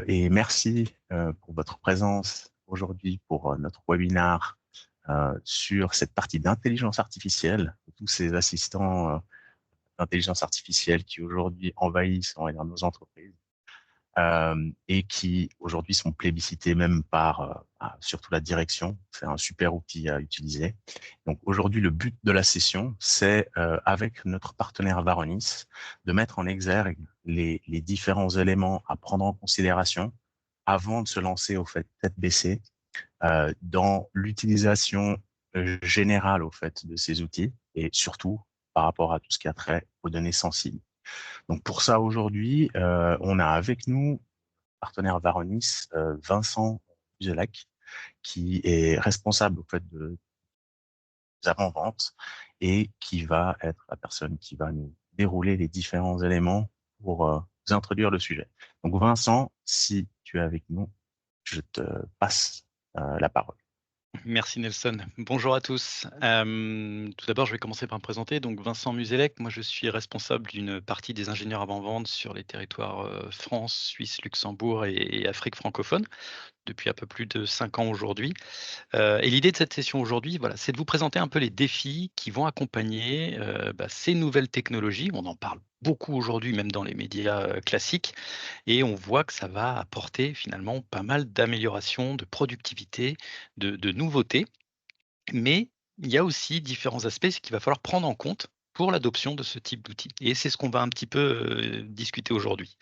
et merci pour votre présence aujourd'hui pour notre webinaire sur cette partie d'intelligence artificielle, tous ces assistants d'intelligence artificielle qui aujourd'hui envahissent, on va dire, nos entreprises et qui aujourd'hui sont plébiscités même par surtout la direction. C'est un super outil à utiliser. Donc aujourd'hui, le but de la session, c'est avec notre partenaire Varonis de mettre en exergue les différents éléments à prendre en considération avant de se lancer au fait tête baissée dans l'utilisation générale au fait de ces outils et surtout par rapport à tout ce qui a trait aux données sensibles. Donc pour ça aujourd'hui, on a avec nous partenaire Varonis, Vincent Buzelac, qui est responsable au fait de des avant-ventes et qui va être la personne qui va nous dérouler les différents éléments pour vous introduire le sujet. Donc Vincent, si tu es avec nous, je te passe la parole. Merci Nelson. Bonjour à tous. Tout d'abord, je vais commencer par me présenter. Donc Vincent Muzelec, moi je suis responsable d'une partie des ingénieurs avant-vente sur les territoires France, Suisse, Luxembourg et Afrique francophone depuis un peu plus de 5 ans aujourd'hui. Et l'idée de cette session aujourd'hui, voilà, c'est de vous présenter un peu les défis qui vont accompagner ces nouvelles technologies. On en parle beaucoup aujourd'hui, même dans les médias classiques, et on voit que ça va apporter finalement pas mal d'améliorations, de productivité, de nouveautés. Mais il y a aussi différents aspects qu'il va falloir prendre en compte pour l'adoption de ce type d'outils. Et c'est ce qu'on va un petit peu discuter aujourd'hui.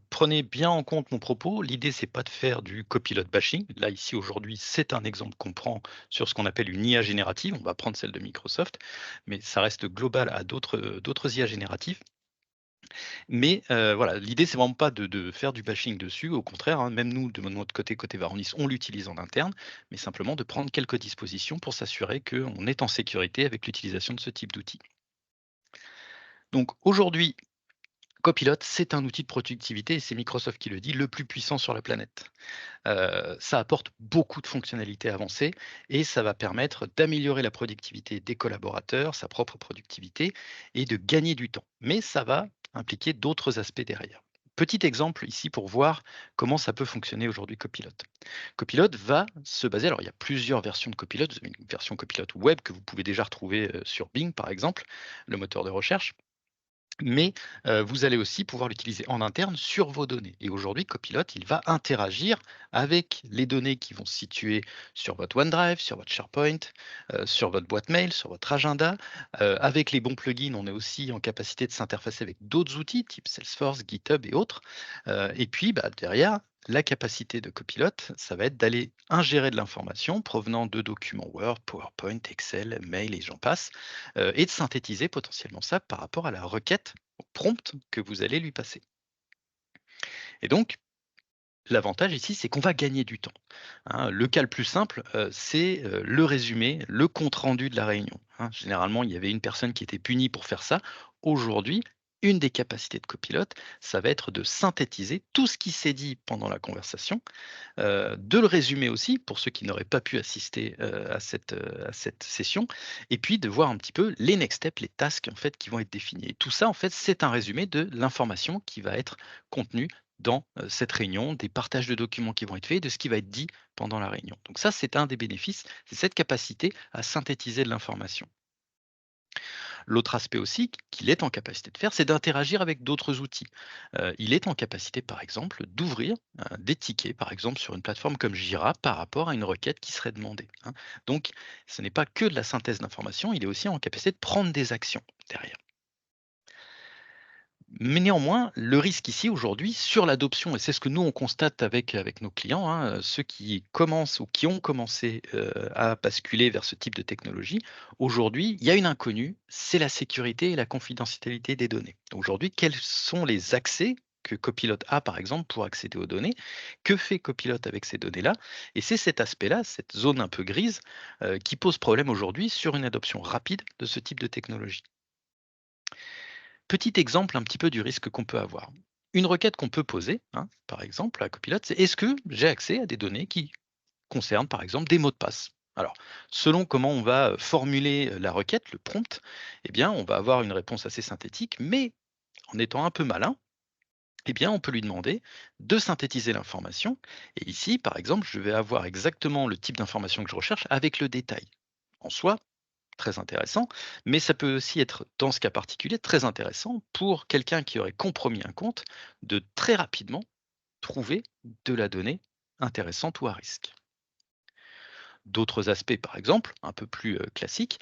Prenez bien en compte mon propos. L'idée, c'est pas de faire du copilot bashing. Là, ici, aujourd'hui, c'est un exemple qu'on prend sur ce qu'on appelle une IA générative. On va prendre celle de Microsoft, mais ça reste global à d'autres IA génératives. Mais voilà, l'idée, c'est vraiment pas de faire du bashing dessus. Au contraire, hein, même nous, de notre côté, côté Varonis, on l'utilise en interne, mais simplement de prendre quelques dispositions pour s'assurer qu'on est en sécurité avec l'utilisation de ce type d'outil. Donc aujourd'hui, Copilot, c'est un outil de productivité, et c'est Microsoft qui le dit, le plus puissant sur la planète. Ça apporte beaucoup de fonctionnalités avancées et ça va permettre d'améliorer la productivité des collaborateurs, sa propre productivité et de gagner du temps. Mais ça va impliquer d'autres aspects derrière. Petit exemple ici pour voir comment ça peut fonctionner aujourd'hui Copilot. Copilot va se baser, alors il y a plusieurs versions de Copilot, vous avez une version Copilot web que vous pouvez déjà retrouver sur Bing par exemple, le moteur de recherche. Mais vous allez aussi pouvoir l'utiliser en interne sur vos données. Et aujourd'hui, Copilot, il va interagir avec les données qui vont se situer sur votre OneDrive, sur votre SharePoint, sur votre boîte mail, sur votre agenda. Avec les bons plugins, on est aussi en capacité de s'interfacer avec d'autres outils type Salesforce, GitHub et autres. Et puis, derrière, la capacité de Copilot, ça va être d'aller ingérer de l'information provenant de documents Word, PowerPoint, Excel, mail et j'en passe, et de synthétiser potentiellement ça par rapport à la requête prompt que vous allez lui passer. Et donc, l'avantage ici, c'est qu'on va gagner du temps, hein. Le cas le plus simple, c'est le résumé, le compte rendu de la réunion, hein. Généralement, il y avait une personne qui était punie pour faire ça. Aujourd'hui, une des capacités de Copilot, ça va être de synthétiser tout ce qui s'est dit pendant la conversation, de le résumer aussi pour ceux qui n'auraient pas pu assister, à cette session et puis de voir un petit peu les next steps, les tasks en fait qui vont être définis et tout ça en fait, c'est un résumé de l'information qui va être contenue dans, cette réunion, des partages de documents qui vont être faits, de ce qui va être dit pendant la réunion. Donc ça, c'est un des bénéfices, c'est cette capacité à synthétiser de l'information. L'autre aspect aussi qu'il est en capacité de faire, c'est d'interagir avec d'autres outils. Il est en capacité, par exemple, d'ouvrir des tickets, par exemple, sur une plateforme comme Jira par rapport à une requête qui serait demandée, hein. Donc, ce n'est pas que de la synthèse d'informations, il est aussi en capacité de prendre des actions derrière. Mais néanmoins, le risque ici aujourd'hui sur l'adoption, et c'est ce que nous on constate avec nos clients, hein, ceux qui commencent ou qui ont commencé à basculer vers ce type de technologie, aujourd'hui, il y a une inconnue, c'est la sécurité et la confidentialité des données. Aujourd'hui, quels sont les accès que Copilot a, par exemple, pour accéder aux données? Que fait Copilot avec ces données-là? Et c'est cet aspect-là, cette zone un peu grise, qui pose problème aujourd'hui sur une adoption rapide de ce type de technologie. Petit exemple un petit peu du risque qu'on peut avoir. Une requête qu'on peut poser, hein, par exemple à Copilot, c'est: est-ce que j'ai accès à des données qui concernent par exemple des mots de passe? Alors, selon comment on va formuler la requête, le prompt, eh bien, on va avoir une réponse assez synthétique, mais en étant un peu malin, Eh bien, on peut lui demander de synthétiser l'information. Et ici, par exemple, je vais avoir exactement le type d'information que je recherche avec le détail. En soi, très intéressant, mais ça peut aussi être, dans ce cas particulier, très intéressant pour quelqu'un qui aurait compromis un compte de très rapidement trouver de la donnée intéressante ou à risque. D'autres aspects, par exemple, un peu plus classiques,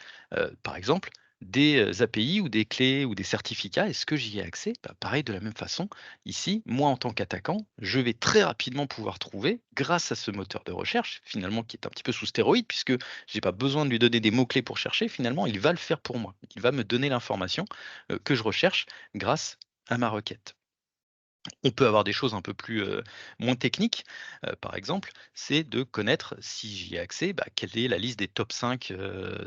par exemple, des API ou des clés ou des certificats, est-ce que j'y ai accès? Bah, pareil, de la même façon, ici, moi en tant qu'attaquant, je vais très rapidement pouvoir trouver, grâce à ce moteur de recherche, finalement qui est un petit peu sous stéroïde, puisque j'ai pas besoin de lui donner des mots-clés pour chercher, finalement, il va le faire pour moi. Il va me donner l'information que je recherche grâce à ma requête. On peut avoir des choses un peu plus, moins techniques, par exemple, c'est de connaître, si j'y ai accès, bah, quelle est la liste des top 5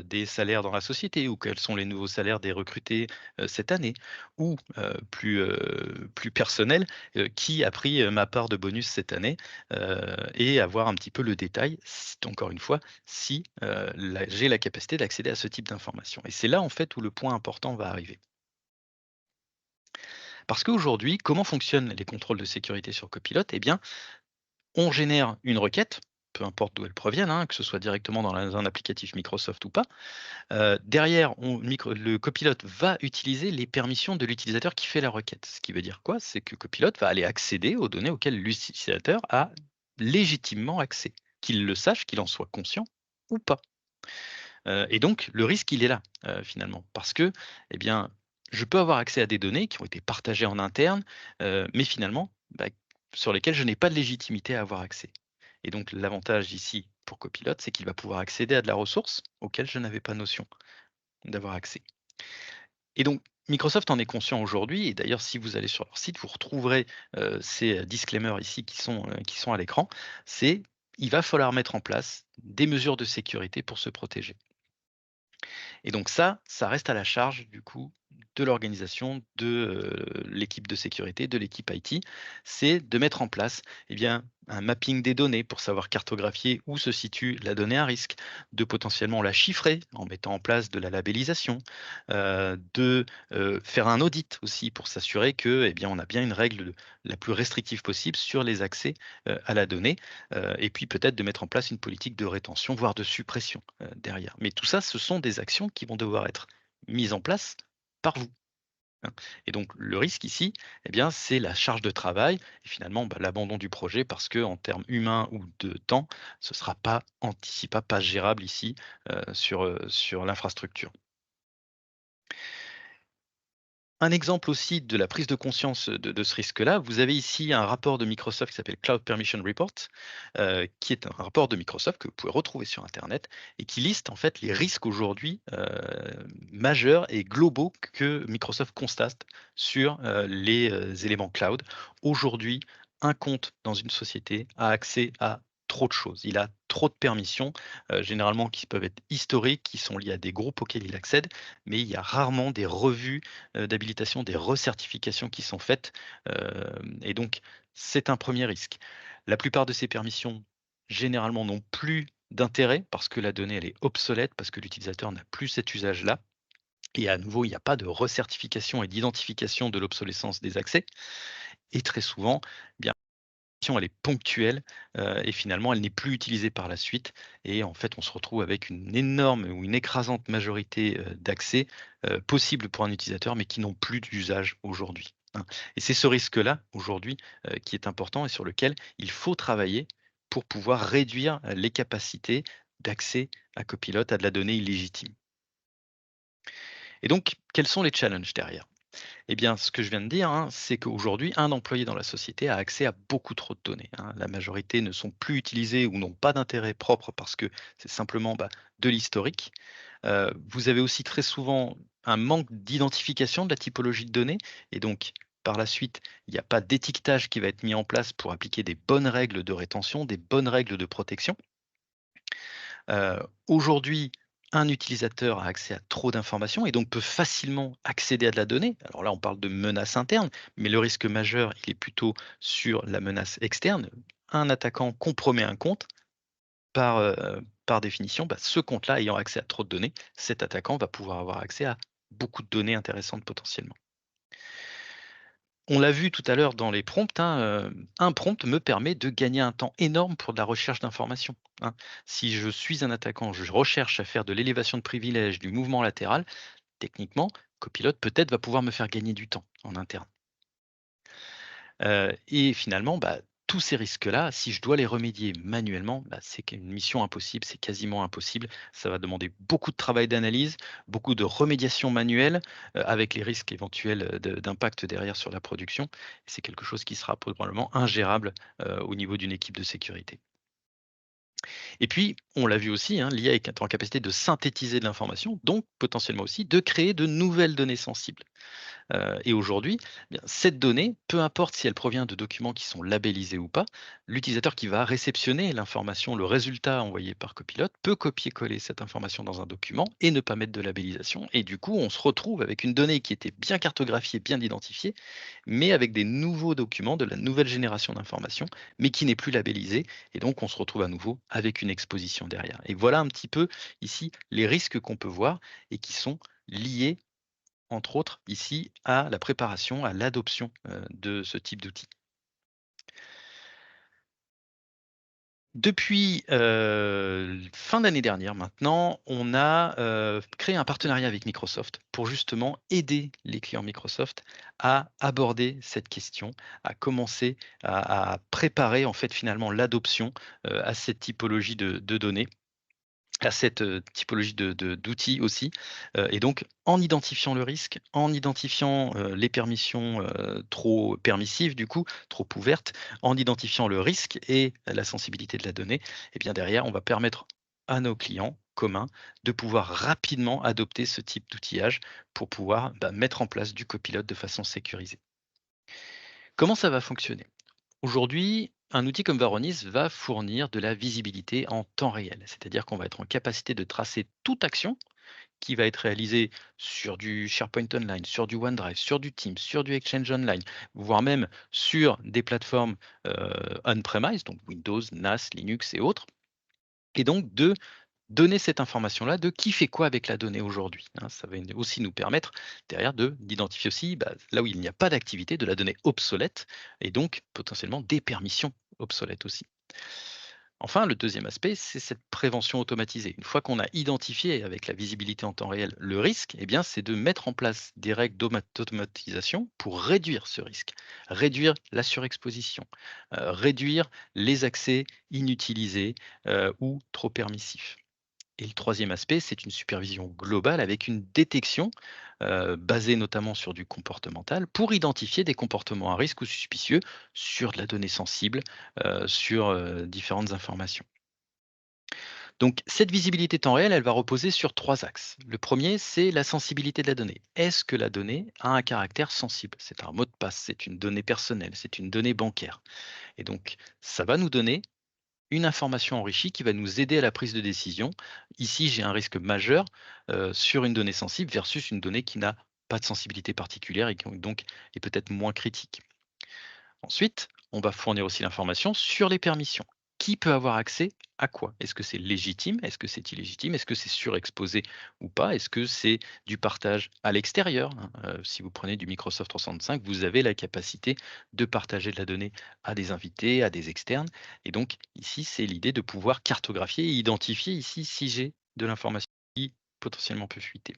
des salaires dans la société ou quels sont les nouveaux salaires des recrutés, cette année ou, plus personnel, qui a pris, ma part de bonus cette année, et avoir un petit peu le détail, s encore une fois, si, j'ai la capacité d'accéder à ce type d'information et c'est là, en fait, où le point important va arriver. Parce qu'aujourd'hui, comment fonctionnent les contrôles de sécurité sur Copilot? Eh bien, on génère une requête, peu importe d'où elle provienne, hein, que ce soit directement dans un applicatif Microsoft ou pas. Derrière, le Copilot va utiliser les permissions de l'utilisateur qui fait la requête. Ce qui veut dire quoi? C'est que Copilot va aller accéder aux données auxquelles l'utilisateur a légitimement accès, qu'il le sache, qu'il en soit conscient ou pas. Et donc le risque, il est là, finalement. Parce que, eh bien, je peux avoir accès à des données qui ont été partagées en interne, mais finalement, bah, sur lesquelles je n'ai pas de légitimité à avoir accès. Et donc l'avantage ici pour Copilot, c'est qu'il va pouvoir accéder à de la ressource auquel je n'avais pas notion d'avoir accès. Et donc Microsoft en est conscient aujourd'hui et d'ailleurs si vous allez sur leur site, vous retrouverez, ces disclaimers ici qui sont à l'écran. C'est il va falloir mettre en place des mesures de sécurité pour se protéger. Et donc ça reste à la charge du coup de l'organisation, de, l'équipe de sécurité, de l'équipe IT. C'est de mettre en place, eh bien, un mapping des données pour savoir cartographier où se situe la donnée à risque, de potentiellement la chiffrer en mettant en place de la labellisation, de, faire un audit aussi pour s'assurer que, eh bien, on a bien une règle la plus restrictive possible sur les accès, à la donnée, et puis peut-être de mettre en place une politique de rétention, voire de suppression, derrière. Mais tout ça, ce sont des actions qui vont devoir être mises en place par vous, hein. Et donc le risque ici, eh bien, c'est la charge de travail et finalement, bah, l'abandon du projet parce que en termes humains ou de temps, ce ne sera pas anticipable, pas gérable ici, sur l'infrastructure. Un exemple aussi de la prise de conscience de ce risque-là, vous avez ici un rapport de Microsoft qui s'appelle Cloud Permission Report, qui est un rapport de Microsoft que vous pouvez retrouver sur internet et qui liste en fait les risques aujourd'hui, majeurs et globaux que Microsoft constate sur, les, éléments cloud. Aujourd'hui, un compte dans une société a accès à trop de choses. Il a trop de permissions, généralement qui peuvent être historiques, qui sont liées à des groupes auxquels il accède, mais il y a rarement des revues d'habilitation, des recertifications qui sont faites, et donc c'est un premier risque. La plupart de ces permissions, généralement, n'ont plus d'intérêt parce que la donnée, elle est obsolète, parce que l'utilisateur n'a plus cet usage-là et à nouveau, il n'y a pas de recertification et d'identification de l'obsolescence des accès et très souvent, eh bien, elle est ponctuelle, et finalement elle n'est plus utilisée par la suite et en fait on se retrouve avec une énorme ou une écrasante majorité, d'accès, possibles pour un utilisateur mais qui n'ont plus d'usage aujourd'hui, hein. Et c'est ce risque-là aujourd'hui, qui est important et sur lequel il faut travailler pour pouvoir réduire, les capacités d'accès à Copilot à de la donnée illégitime. Et donc quels sont les challenges derrière? Eh bien, ce que je viens de dire, hein, c'est qu'aujourd'hui, un employé dans la société a accès à beaucoup trop de données, hein. La majorité ne sont plus utilisées ou n'ont pas d'intérêt propre parce que c'est simplement bah, de l'historique. Vous avez aussi très souvent un manque d'identification de la typologie de données et donc par la suite, il n'y a pas d'étiquetage qui va être mis en place pour appliquer des bonnes règles de rétention, des bonnes règles de protection. Aujourd'hui, un utilisateur a accès à trop d'informations et donc peut facilement accéder à de la donnée. Alors là, on parle de menace interne, mais le risque majeur, il est plutôt sur la menace externe. Un attaquant compromet un compte, par définition, bah, ce compte-là ayant accès à trop de données, cet attaquant va pouvoir avoir accès à beaucoup de données intéressantes potentiellement. On l'a vu tout à l'heure dans les prompts, hein, un prompt me permet de gagner un temps énorme pour de la recherche d'informations, hein. Si je suis un attaquant, je recherche à faire de l'élévation de privilèges, du mouvement latéral, techniquement, Copilot peut-être va pouvoir me faire gagner du temps en interne. Et finalement, bah, tous ces risques-là, si je dois les remédier manuellement, bah, c'est une mission impossible, c'est quasiment impossible. Ça va demander beaucoup de travail d'analyse, beaucoup de remédiation manuelle, avec les risques éventuels, d'impact derrière sur la production. Et c'est quelque chose qui sera probablement ingérable, au niveau d'une équipe de sécurité. Et puis, on l'a vu aussi, hein, l'IA est en capacité de synthétiser de l'information, donc potentiellement aussi de créer de nouvelles données sensibles. Et aujourd'hui, eh bien, cette donnée, peu importe si elle provient de documents qui sont labellisés ou pas, l'utilisateur qui va réceptionner l'information, le résultat envoyé par Copilot, peut copier-coller cette information dans un document et ne pas mettre de labellisation. Et du coup, on se retrouve avec une donnée qui était bien cartographiée, bien identifiée, mais avec des nouveaux documents, de la nouvelle génération d'informations, mais qui n'est plus labellisée. Et donc, on se retrouve à nouveau avec une exposition derrière. Et voilà un petit peu ici les risques qu'on peut voir et qui sont liés entre autres, ici, à la préparation, à l'adoption, de ce type d'outil. Depuis, fin d'année dernière maintenant, on a, créé un partenariat avec Microsoft pour justement aider les clients Microsoft à aborder cette question, à commencer à préparer en fait finalement l'adoption, à cette typologie de données, à cette, typologie d'outils aussi, et donc en identifiant le risque, en identifiant, les permissions, trop permissives du coup, trop ouvertes, en identifiant le risque et la sensibilité de la donnée, et bien derrière, on va permettre à nos clients communs de pouvoir rapidement adopter ce type d'outillage pour pouvoir, bah, mettre en place du copilote de façon sécurisée. Comment ça va fonctionner? Aujourd'hui, un outil comme Varonis va fournir de la visibilité en temps réel, c'est-à-dire qu'on va être en capacité de tracer toute action qui va être réalisée sur du SharePoint Online, sur du OneDrive, sur du Teams, sur du Exchange Online, voire même sur des plateformes on-premise, donc Windows, NAS, Linux et autres, et donc de donner cette information-là de qui fait quoi avec la donnée aujourd'hui, hein. Ça va aussi nous permettre derrière d'identifier aussi, bah, là où il n'y a pas d'activité, de la donnée obsolète et donc potentiellement des permissions obsolètes aussi. Enfin, le deuxième aspect, c'est cette prévention automatisée. Une fois qu'on a identifié avec la visibilité en temps réel le risque, eh bien, c'est de mettre en place des règles d'automatisation pour réduire ce risque, réduire la surexposition, réduire les accès inutilisés ou trop permissifs. Et le troisième aspect, c'est une supervision globale avec une détection, basée notamment sur du comportemental, pour identifier des comportements à risque ou suspicieux sur de la donnée sensible, sur, différentes informations. Donc cette visibilité temps réel, elle va reposer sur 3 axes. Le premier, c'est la sensibilité de la donnée. Est-ce que la donnée a un caractère sensible? C'est un mot de passe, c'est une donnée personnelle, c'est une donnée bancaire et donc ça va nous donner une information enrichie qui va nous aider à la prise de décision. Ici, j'ai un risque majeur sur une donnée sensible versus une donnée qui n'a pas de sensibilité particulière et qui donc est peut-être moins critique. Ensuite, on va fournir aussi l'information sur les permissions. Qui peut avoir accès à quoi? Est-ce que c'est légitime? Est-ce que c'est illégitime? Est-ce que c'est surexposé ou pas? Est-ce que c'est du partage à l'extérieur, hein? Si vous prenez du Microsoft 365, vous avez la capacité de partager de la donnée à des invités, à des externes. Et donc ici, c'est l'idée de pouvoir cartographier et identifier ici si j'ai de l'information qui potentiellement peut fuiter.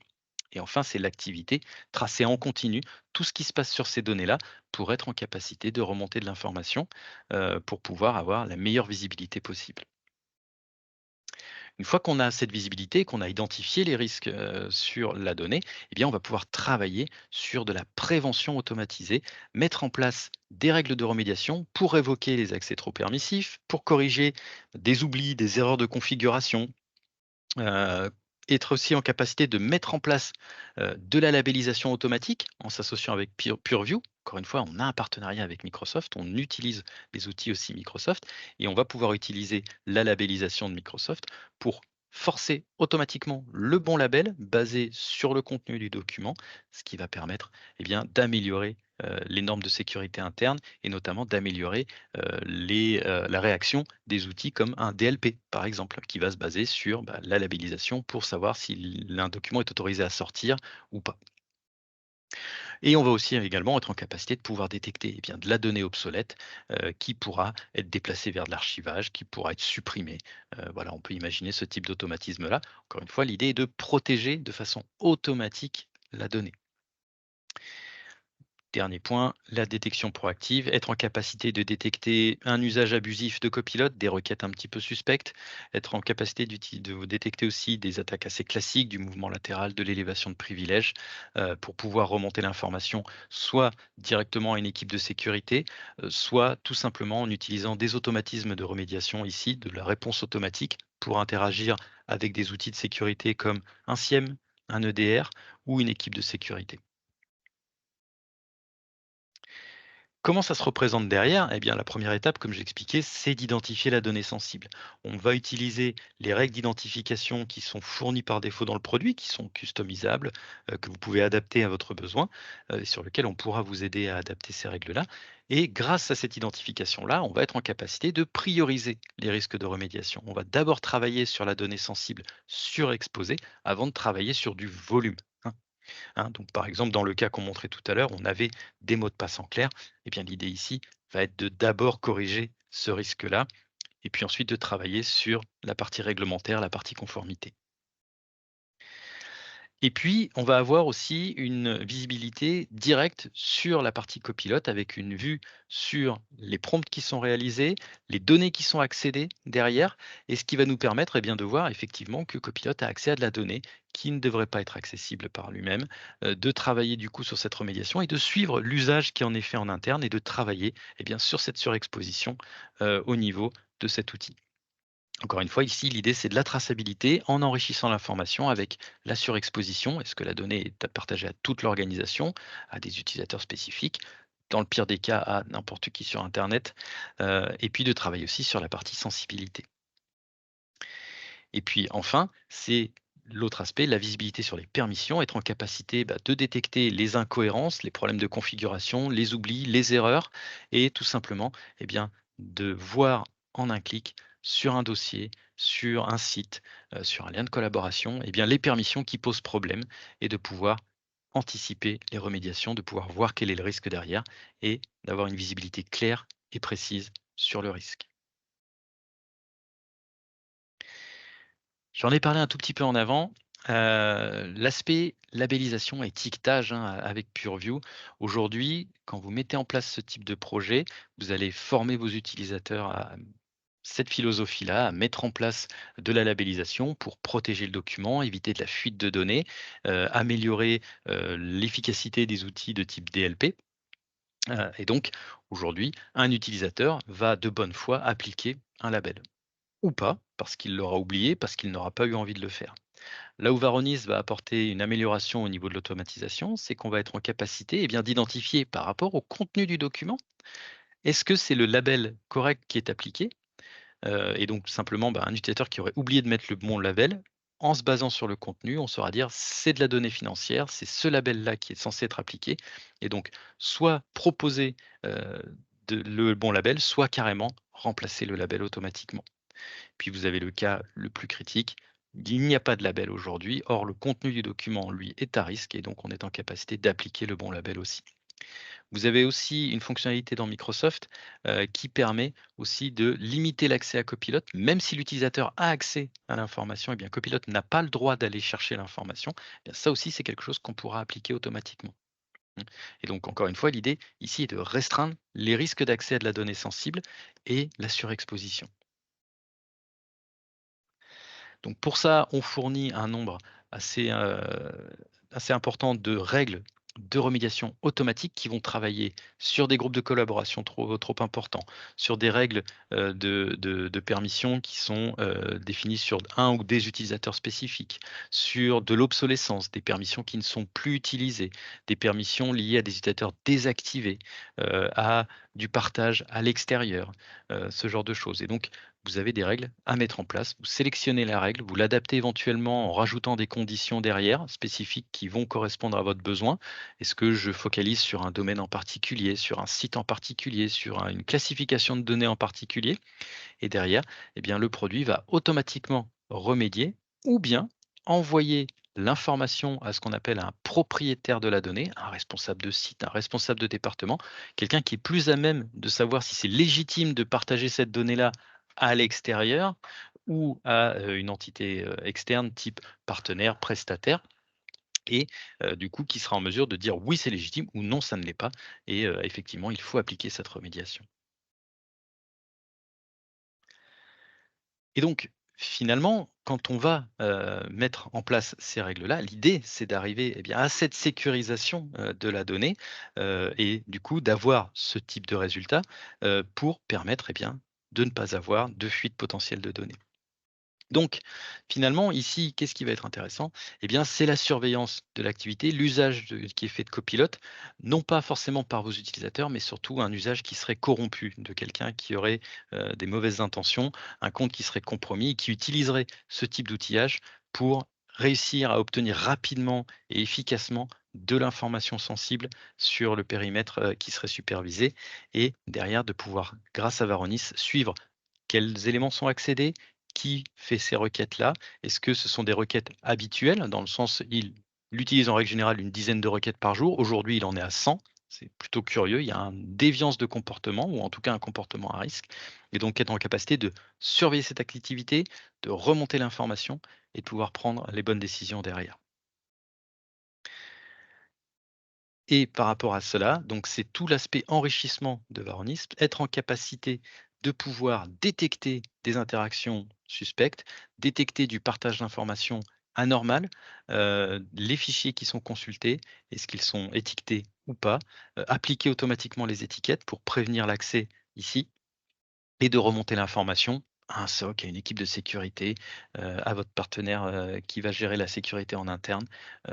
Et enfin, c'est l'activité, tracer en continu tout ce qui se passe sur ces données-là pour être en capacité de remonter de l'information, pour pouvoir avoir la meilleure visibilité possible. Une fois qu'on a cette visibilité, qu'on a identifié les risques, sur la donnée, eh bien, on va pouvoir travailler sur de la prévention automatisée, mettre en place des règles de remédiation pour évoquer les accès trop permissifs, pour corriger des oublis, des erreurs de configuration, Heu, être aussi en capacité de mettre en place, de la labellisation automatique en s'associant avec Purview. Encore une fois, on a un partenariat avec Microsoft, on utilise les outils aussi Microsoft et on va pouvoir utiliser la labellisation de Microsoft pour forcer automatiquement le bon label basé sur le contenu du document, ce qui va permettre, eh bien, d'améliorer, les normes de sécurité interne et notamment d'améliorer, la réaction des outils comme un DLP, par exemple, qui va se baser sur, bah, la labellisation pour savoir si un document est autorisé à sortir ou pas. Et on va aussi également être en capacité de pouvoir détecter de la donnée obsolète qui pourra être déplacée vers de l'archivage, qui pourra être supprimée. Voilà, on peut imaginer ce type d'automatisme-là. Encore une fois, l'idée est de protéger de façon automatique la donnée. Dernier point, la détection proactive, être en capacité de détecter un usage abusif de copilote, des requêtes un petit peu suspectes, être en capacité de détecter aussi des attaques assez classiques du mouvement latéral, de l'élévation de privilèges, pour pouvoir remonter l'information soit directement à une équipe de sécurité, soit tout simplement en utilisant des automatismes de remédiation ici, de la réponse automatique pour interagir avec des outils de sécurité comme un SIEM, un EDR ou une équipe de sécurité. Comment ça se représente derrière? Eh bien, la première étape, comme j'expliquais, c'est d'identifier la donnée sensible. On va utiliser les règles d'identification qui sont fournies par défaut dans le produit, qui sont customisables, que vous pouvez adapter à votre besoin, et sur lesquelles on pourra vous aider à adapter ces règles-là. Et grâce à cette identification-là, on va être en capacité de prioriser les risques de remédiation. On va d'abord travailler sur la donnée sensible surexposée avant de travailler sur du volume, hein. Donc, par exemple, dans le cas qu'on montrait tout à l'heure, on avait des mots de passe en clair. Eh bien, l'idée ici va être de d'abord corriger ce risque-là et puis ensuite de travailler sur la partie réglementaire, la partie conformité. Et puis, on va avoir aussi une visibilité directe sur la partie copilote avec une vue sur les prompts qui sont réalisés, les données qui sont accédées derrière, et ce qui va nous permettre de voir effectivement que Copilot a accès à de la donnée qui ne devrait pas être accessible par lui-même, de travailler du coup sur cette remédiation et de suivre l'usage qui en est fait en interne et de travailler sur cette surexposition au niveau de cet outil. Encore une fois, ici, l'idée, c'est de la traçabilité en enrichissant l'information avec la surexposition. Est-ce que la donnée est partagée à toute l'organisation, à des utilisateurs spécifiques, dans le pire des cas, à n'importe qui sur Internet, et puis de travailler aussi sur la partie sensibilité. Et puis enfin, c'est l'autre aspect, la visibilité sur les permissions, être en capacité de détecter les incohérences, les problèmes de configuration, les oublis, les erreurs, et tout simplement de voir en un clic sur un dossier, sur un site, sur un lien de collaboration, les permissions qui posent problème et de pouvoir anticiper les remédiations, de pouvoir voir quel est le risque derrière et d'avoir une visibilité claire et précise sur le risque. J'en ai parlé un tout petit peu en avant. L'aspect labellisation et étiquetage, avec Purview. Aujourd'hui, quand vous mettez en place ce type de projet, vous allez former vos utilisateurs à cette philosophie-là, à mettre en place de la labellisation pour protéger le document, éviter de la fuite de données, améliorer, l'efficacité des outils de type DLP. Et donc aujourd'hui, un utilisateur va de bonne foi appliquer un label. Ou pas, parce qu'il l'aura oublié, parce qu'il n'aura pas eu envie de le faire. Là où Varonis va apporter une amélioration au niveau de l'automatisation, c'est qu'on va être en capacité d'identifier par rapport au contenu du document, est-ce que c'est le label correct qui est appliqué? Et donc simplement, un utilisateur qui aurait oublié de mettre le bon label, en se basant sur le contenu, on saura dire: «C'est de la donnée financière, c'est ce label-là qui est censé être appliqué» et donc soit proposer, heu, le bon label, soit carrément remplacer le label automatiquement. Puis vous avez le cas le plus critique, il n'y a pas de label aujourd'hui, or le contenu du document, lui, est à risque et donc on est en capacité d'appliquer le bon label aussi. Vous avez aussi une fonctionnalité dans Microsoft qui permet aussi de limiter l'accès à Copilot, même si l'utilisateur a accès à l'information, Copilot n'a pas le droit d'aller chercher l'information. Ça aussi, c'est quelque chose qu'on pourra appliquer automatiquement. Et donc, encore une fois, l'idée ici est de restreindre les risques d'accès à de la donnée sensible et la surexposition. Donc pour ça, on fournit un nombre assez, assez important de règles de remédiation automatique qui vont travailler sur des groupes de collaboration trop importants, sur des règles, de permission qui sont, définies sur un ou des utilisateurs spécifiques, sur de l'obsolescence, des permissions qui ne sont plus utilisées, des permissions liées à des utilisateurs désactivés, à du partage à l'extérieur, ce genre de choses et donc vous avez des règles à mettre en place. Vous sélectionnez la règle, vous l'adaptez éventuellement en rajoutant des conditions derrière, spécifiques qui vont correspondre à votre besoin. Est-ce que je focalise sur un domaine en particulier, sur un site en particulier, sur une classification de données en particulier? Et derrière, le produit va automatiquement remédier ou bien envoyer l'information à ce qu'on appelle un propriétaire de la donnée, un responsable de site, un responsable de département, quelqu'un qui est plus à même de savoir si c'est légitime de partager cette donnée-là à l'extérieur ou à une entité externe type partenaire, prestataire, et du coup qui sera en mesure de dire oui c'est légitime ou non ça ne l'est pas, et effectivement il faut appliquer cette remédiation. Et donc, finalement, quand on va, mettre en place ces règles-là, l'idée, c'est d'arriver, eh bien, à cette sécurisation, de la donnée, et du coup, d'avoir ce type de résultat, pour permettre, eh bien, de ne pas avoir de fuite potentielle de données. Donc, finalement, ici, qu'est-ce qui va être intéressant? Eh bien, c'est la surveillance de l'activité, l'usage qui est fait de copilote, non pas forcément par vos utilisateurs, mais surtout un usage qui serait corrompu de quelqu'un qui aurait des mauvaises intentions, un compte qui serait compromis, qui utiliserait ce type d'outillage pour réussir à obtenir rapidement et efficacement de l'information sensible sur le périmètre qui serait supervisé, et derrière de pouvoir, grâce à Varonis, suivre quels éléments sont accédés? Qui fait ces requêtes-là? Est-ce que ce sont des requêtes habituelles? Dans le sens, il utilise en règle générale une dizaine de requêtes par jour. Aujourd'hui, il en est à 100. C'est plutôt curieux. Il y a une déviance de comportement, ou en tout cas un comportement à risque. Et donc, être en capacité de surveiller cette activité, de remonter l'information et de pouvoir prendre les bonnes décisions derrière. Et par rapport à cela, donc c'est tout l'aspect enrichissement de Varonis, être en capacité de pouvoir détecter des interactions suspectes, détecter du partage d'informations anormal, les fichiers qui sont consultés, est-ce qu'ils sont étiquetés ou pas, appliquer automatiquement les étiquettes pour prévenir l'accès ici, et de remonter l'information à un SOC, à une équipe de sécurité, à votre partenaire, qui va gérer la sécurité en interne,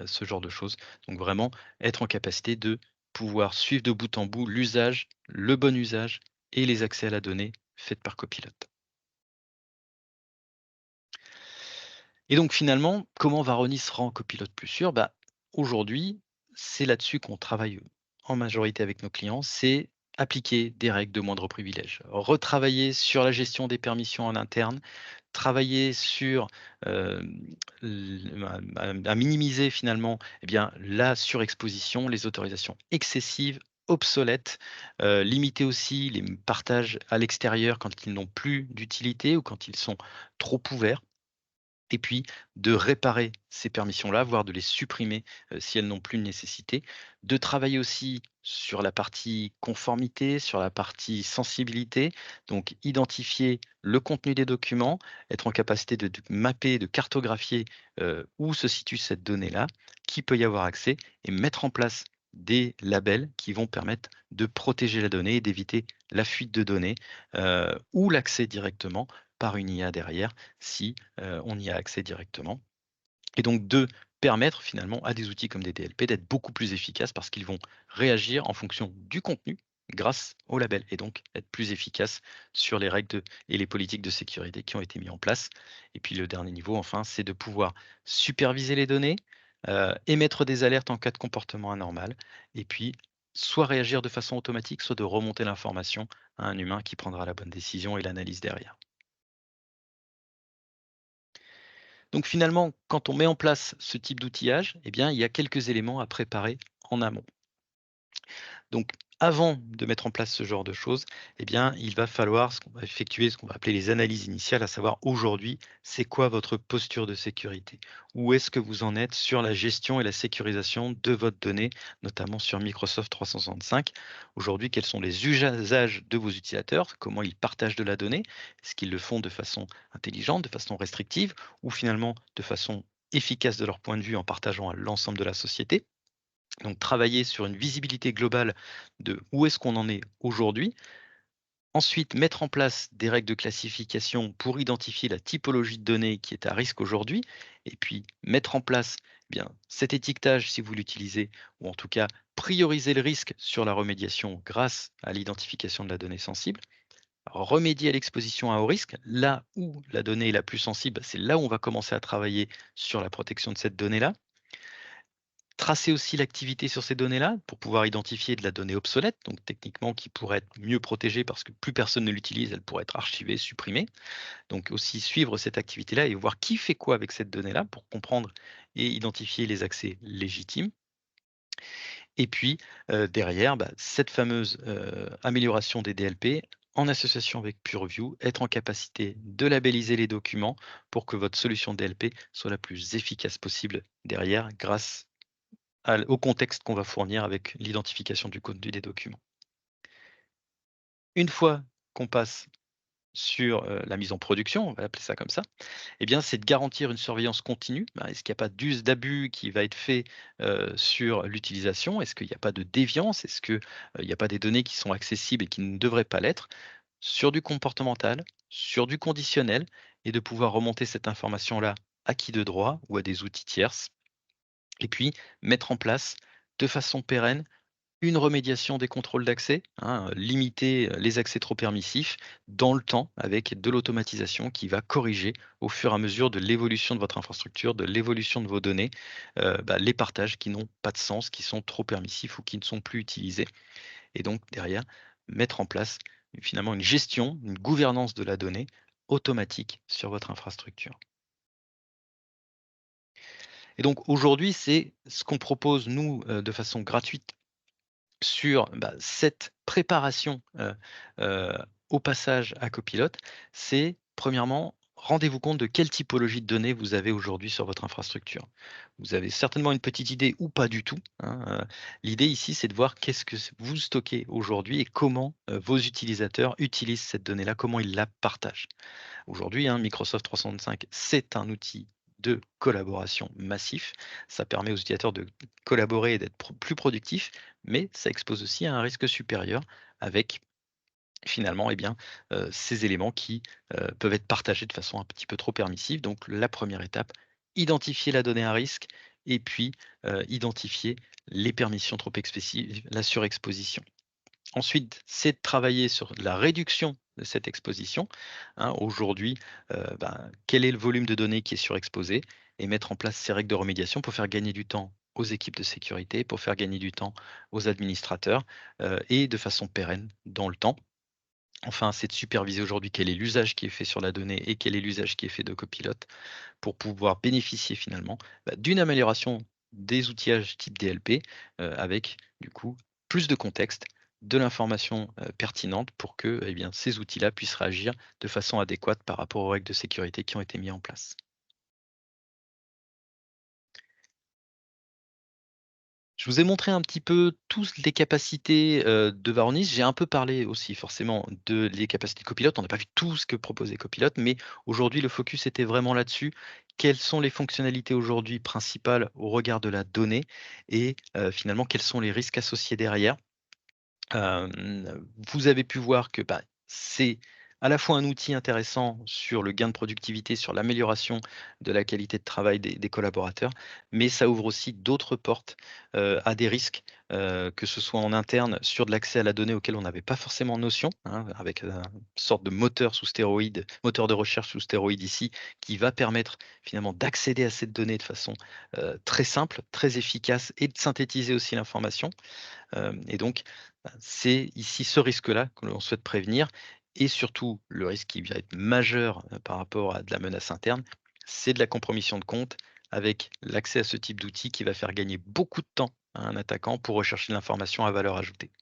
ce genre de choses. Donc vraiment être en capacité de pouvoir suivre de bout en bout l'usage, le bon usage et les accès à la donnée faites par copilote. Et donc finalement, comment Varonis rend copilote plus sûr? Bah, aujourd'hui, c'est là-dessus qu'on travaille en majorité avec nos clients, c'est appliquer des règles de moindre privilège, retravailler sur la gestion des permissions en interne, travailler sur, à minimiser finalement, eh bien, la surexposition, les autorisations excessives, obsolètes, limiter aussi les partages à l'extérieur quand ils n'ont plus d'utilité ou quand ils sont trop ouverts, et puis de réparer ces permissions-là, voire de les supprimer, si elles n'ont plus de nécessité. De travailler aussi sur la partie conformité, sur la partie sensibilité, donc identifier le contenu des documents, être en capacité de mapper, de cartographier, où se situe cette donnée-là, qui peut y avoir accès, et mettre en place des labels qui vont permettre de protéger la donnée et d'éviter la fuite de données, ou l'accès directement par une IA derrière, si on y a accès directement. Et donc de permettre finalement à des outils comme des DLP d'être beaucoup plus efficaces parce qu'ils vont réagir en fonction du contenu grâce au label, et donc être plus efficaces sur les règles et les politiques de sécurité qui ont été mis en place. Et puis le dernier niveau, enfin, c'est de pouvoir superviser les données, émettre des alertes en cas de comportement anormal, et puis soit réagir de façon automatique, soit de remonter l'information à un humain qui prendra la bonne décision et l'analyse derrière. Donc finalement, quand on met en place ce type d'outillage, eh bien, il y a quelques éléments à préparer en amont. Donc, avant de mettre en place ce genre de choses, eh bien, il va falloir qu'on va effectuer ce qu'on va appeler les analyses initiales, à savoir aujourd'hui, c'est quoi votre posture de sécurité? Où est-ce que vous en êtes sur la gestion et la sécurisation de votre donnée, notamment sur Microsoft 365? Aujourd'hui, quels sont les usages de vos utilisateurs? Comment ils partagent de la donnée? Est-ce qu'ils le font de façon intelligente, de façon restrictive, ou finalement de façon efficace de leur point de vue en partageant à l'ensemble de la société? Donc travailler sur une visibilité globale de où est-ce qu'on en est aujourd'hui. Ensuite, mettre en place des règles de classification pour identifier la typologie de données qui est à risque aujourd'hui. Et puis mettre en place, eh bien, cet étiquetage si vous l'utilisez, ou en tout cas prioriser le risque sur la remédiation grâce à l'identification de la donnée sensible. Remédier à l'exposition à haut risque, là où la donnée est la plus sensible, c'est là où on va commencer à travailler sur la protection de cette donnée-là. tracer aussi l'activité sur ces données-là pour pouvoir identifier de la donnée obsolète, donc techniquement qui pourrait être mieux protégée parce que plus personne ne l'utilise, elle pourrait être archivée, supprimée. Donc aussi suivre cette activité-là et voir qui fait quoi avec cette donnée-là pour comprendre et identifier les accès légitimes. Et puis, derrière, cette fameuse, amélioration des DLP en association avec PureView, être en capacité de labelliser les documents pour que votre solution DLP soit la plus efficace possible derrière grâce au contexte qu'on va fournir avec l'identification du contenu des documents. Une fois qu'on passe sur, la mise en production, on va appeler ça comme ça, eh bien, c'est de garantir une surveillance continue. Est-ce qu'il n'y a pas d'use, d'abus qui va être fait, sur l'utilisation? Est-ce qu'il n'y a pas de déviance? Est-ce que, il n'y a pas des données qui sont accessibles et qui ne devraient pas l'être? Sur du comportemental, sur du conditionnel et de pouvoir remonter cette information-là à qui de droit ou à des outils tierces et puis mettre en place de façon pérenne une remédiation des contrôles d'accès, hein, limiter les accès trop permissifs dans le temps avec de l'automatisation qui va corriger au fur et à mesure de l'évolution de votre infrastructure, de l'évolution de vos données, les partages qui n'ont pas de sens, qui sont trop permissifs ou qui ne sont plus utilisés. Et donc derrière, mettre en place finalement une gestion, une gouvernance de la donnée automatique sur votre infrastructure. Et donc aujourd'hui, c'est ce qu'on propose nous de façon gratuite sur, cette préparation, heu, au passage à Copilote, c'est premièrement, rendez-vous compte de quelle typologie de données vous avez aujourd'hui sur votre infrastructure. Vous avez certainement une petite idée ou pas du tout, hein, l'idée ici, c'est de voir qu'est-ce que vous stockez aujourd'hui et comment, vos utilisateurs utilisent cette donnée-là, comment ils la partagent. Aujourd'hui, hein, Microsoft 365, c'est un outil de collaboration massif. Ça permet aux utilisateurs de collaborer et d'être plus productifs, mais ça expose aussi à un risque supérieur avec finalement ces éléments qui peuvent être partagés de façon un petit peu trop permissive. Donc la première étape, identifier la donnée à risque et puis identifier les permissions trop excessives, la surexposition. Ensuite, c'est de travailler sur la réduction de cette exposition, hein. Aujourd'hui, quel est le volume de données qui est surexposé? Et mettre en place ces règles de remédiation pour faire gagner du temps aux équipes de sécurité, pour faire gagner du temps aux administrateurs, et de façon pérenne dans le temps. Enfin, c'est de superviser aujourd'hui quel est l'usage qui est fait sur la donnée et quel est l'usage qui est fait de Copilote pour pouvoir bénéficier finalement, d'une amélioration des outillages type DLP, avec du coup plus de contexte, de l'information, pertinente pour que, ces outils-là puissent réagir de façon adéquate par rapport aux règles de sécurité qui ont été mis en place. Je vous ai montré un petit peu tous les capacités, de Varonis. J'ai un peu parlé aussi forcément de les capacités de Copilote. On n'a pas vu tout ce que proposait Copilote, mais aujourd'hui le focus était vraiment là-dessus. Quelles sont les fonctionnalités aujourd'hui principales au regard de la donnée et finalement quels sont les risques associés derrière? Vous avez pu voir que, c'est à la fois un outil intéressant sur le gain de productivité, sur l'amélioration de la qualité de travail des collaborateurs, mais ça ouvre aussi d'autres portes, à des risques, que ce soit en interne sur de l'accès à la donnée auquel on n'avait pas forcément notion, hein, avec, une sorte de moteur sous stéroïde, moteur de recherche sous stéroïde ici, qui va permettre finalement d'accéder à cette donnée de façon, très simple, très efficace et de synthétiser aussi l'information. Et donc, c'est ici ce risque-là que l'on souhaite prévenir et surtout le risque qui va être majeur, par rapport à de la menace interne, c'est de la compromission de compte avec l'accès à ce type d'outil qui va faire gagner beaucoup de temps à un attaquant pour rechercher l'information à valeur ajoutée.